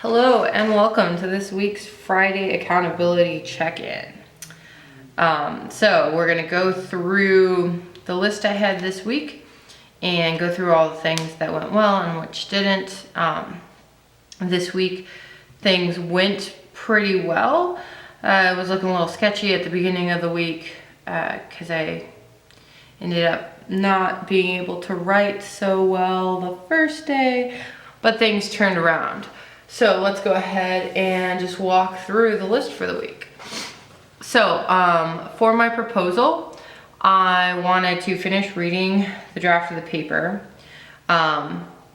Hello and welcome to this week's Friday accountability check-in. So we're gonna go through the list I had this week and go through all the things that went well and which didn't. This week things went pretty well. It was looking a little sketchy at the beginning of the week because I ended up not being able to write so well the first day, but things turned around. So let's go ahead and just walk through the list for the week. So for my proposal, I wanted to finish reading the draft of the paper.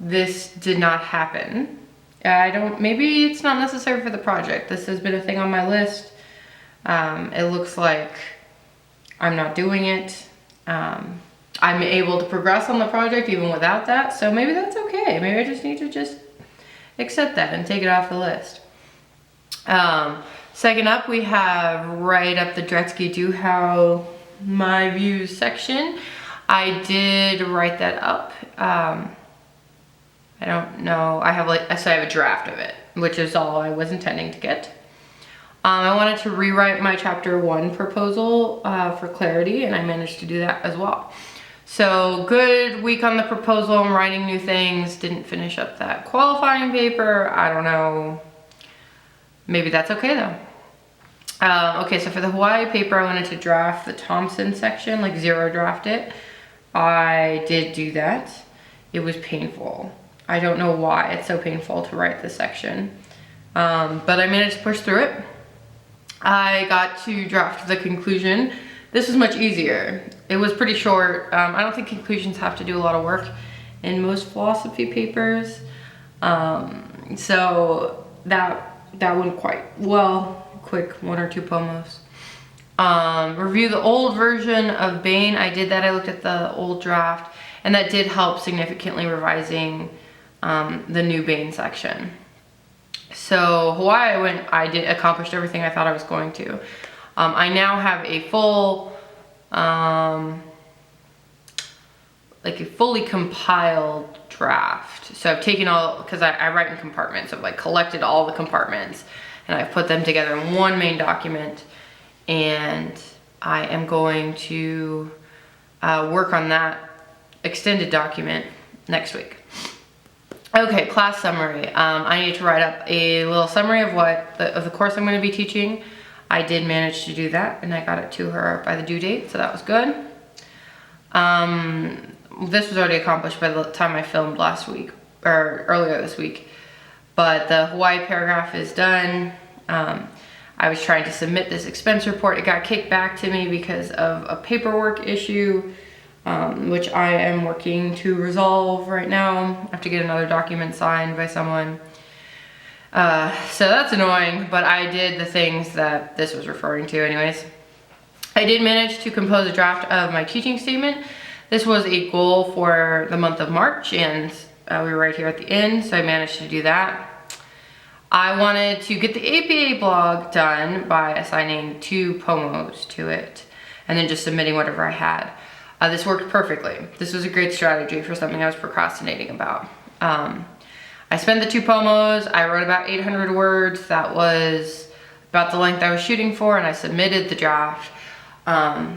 This did not happen. Maybe it's not necessary for the project. This has been a thing on my list. It looks like I'm not doing it. I'm able to progress on the project even without that, so maybe that's okay. Maybe I just need to accept that and take it off the list. Second up, we have write up the Dretsky Do How My Views section. I did write that up. I don't know, I have a draft of it, which is all I was intending to get. I wanted to rewrite my chapter 1 proposal for clarity, and I managed to do that as well. So good week on the proposal. I'm writing new things. Didn't finish up that qualifying paper. I don't know. Maybe that's okay though. Okay, so for the Hawaii paper, I wanted to draft the Thompson section, like zero draft it. I did do that. It was painful. I don't know why it's so painful to write this section. But I managed to push through it. I got to draft the conclusion. This was much easier. It was pretty short. I don't think conclusions have to do a lot of work in most philosophy papers. So that went quite well. Quick 1 or 2 pomos. Review the old version of Bain. I did that. I looked at the old draft, and that did help significantly revising the new Bain section. So Hawaii, I accomplished everything I thought I was going to. I now have a full, like a fully compiled draft. So I've taken all, because I write in compartments, I've like collected all the compartments and I've put them together in one main document, and I am going to work on that extended document next week. Okay, class summary. I need to write up a little summary of the course I'm going to be teaching. I did manage to do that, and I got it to her by the due date, so that was good. This was already accomplished by the time I filmed last week, or earlier this week. But the Hawaii paragraph is done. I was trying to submit this expense report. It got kicked back to me because of a paperwork issue, which I am working to resolve right now. I have to get another document signed by someone. So that's annoying, but I did the things that this was referring to anyways. I did manage to compose a draft of my teaching statement. This was a goal for the month of March, and we were right here at the end, so I managed to do that. I wanted to get the APA blog done by assigning 2 pomos to it, and then just submitting whatever I had. This worked perfectly. This was a great strategy for something I was procrastinating about. I spent the 2 pomos. I wrote about 800 words. That was about the length I was shooting for, and I submitted the draft. I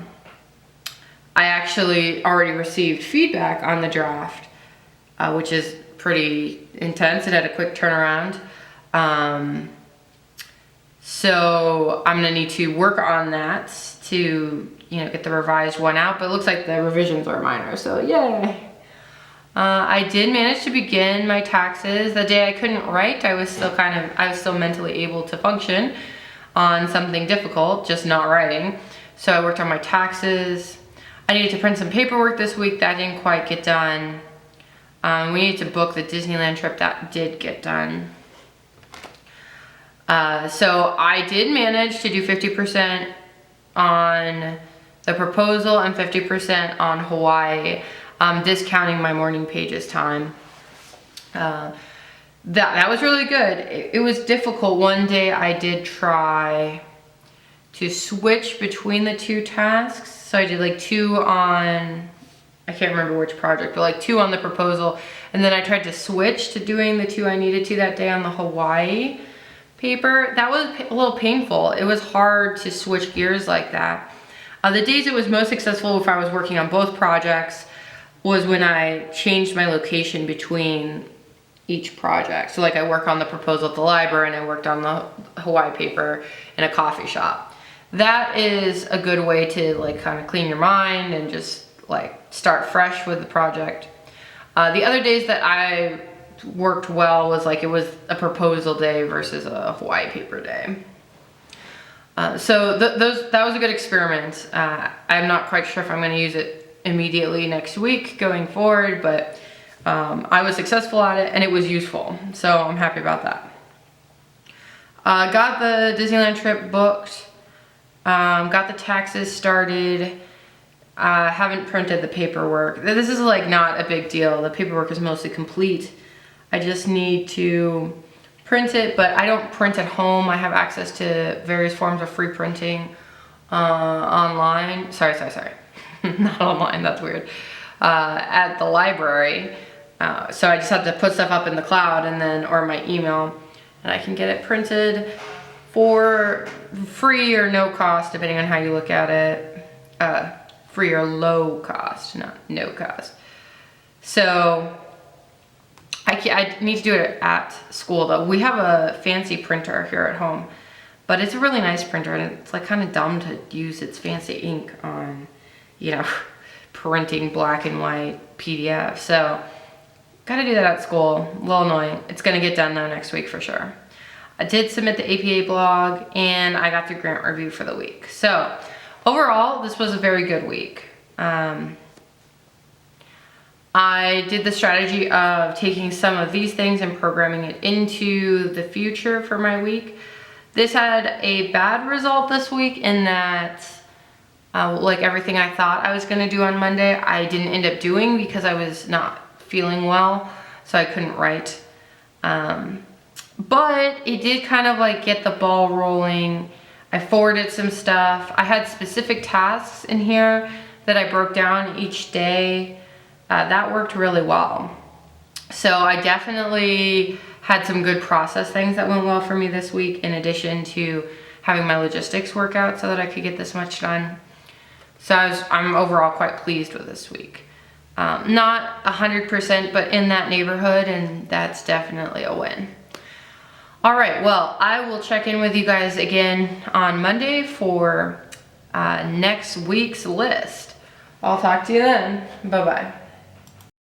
actually already received feedback on the draft, which is pretty intense. It had a quick turnaround. So I'm gonna need to work on that to, get the revised one out, but it looks like the revisions are minor, so yay. I did manage to begin my taxes. The day I couldn't write, I was still mentally able to function on something difficult, just not writing. So I worked on my taxes. I needed to print some paperwork this week. That didn't quite get done. We needed to book the Disneyland trip. That did get done. So I did manage to do 50% on the proposal and 50% on Hawaii. Discounting my morning pages time. That was really good. It was difficult. One day I did try to switch between the 2 tasks. So I did like 2 on, I can't remember which project, but like 2 on the proposal And then I tried to switch to doing the 2 I needed to that day on the Hawaii paper. That was a little painful. It was hard to switch gears like that. The days it was most successful if I was working on both projects was when I changed my location between each project. So like I work on the proposal at the library and I worked on the Hawaii paper in a coffee shop. That is a good way to like kind of clean your mind and just like start fresh with the project. The other days that I worked well was like it was a proposal day versus a Hawaii paper day. So that was a good experiment. I'm not quite sure if I'm going to use it immediately next week going forward, but I was successful at it and it was useful. So I'm happy about that. Got the Disneyland trip booked. Got the taxes started. Haven't printed the paperwork. This is like not a big deal. The paperwork is mostly complete. I just need to print it, but I don't print at home. I have access to various forms of free printing online. Sorry. Not online, that's weird. At the library. So I just have to put stuff up in the cloud and then, or my email, and I can get it printed for free or no cost, depending on how you look at it. Free or low cost, not no cost. So I need to do it at school though. We have a fancy printer here at home, but it's a really nice printer and it's like kind of dumb to use its fancy ink on, you know, printing black and white PDF. So gotta do that at school. A little annoying. It's gonna get done though next week for sure. I did submit the APA blog and I got the grant review for the week. So overall, this was a very good week. I did the strategy of taking some of these things and programming it into the future for my week. This had a bad result this week in that like everything I thought I was gonna do on Monday, I didn't end up doing because I was not feeling well, so I couldn't write. But it did kind of like get the ball rolling. I forwarded some stuff. I had specific tasks in here that I broke down each day. That worked really well. So I definitely had some good process things that went well for me this week, in addition to having my logistics work out so that I could get this much done. So I'm overall quite pleased with this week. Not 100%, but in that neighborhood, and that's definitely a win. All right, well, I will check in with you guys again on Monday for next week's list. I'll talk to you then. Bye-bye.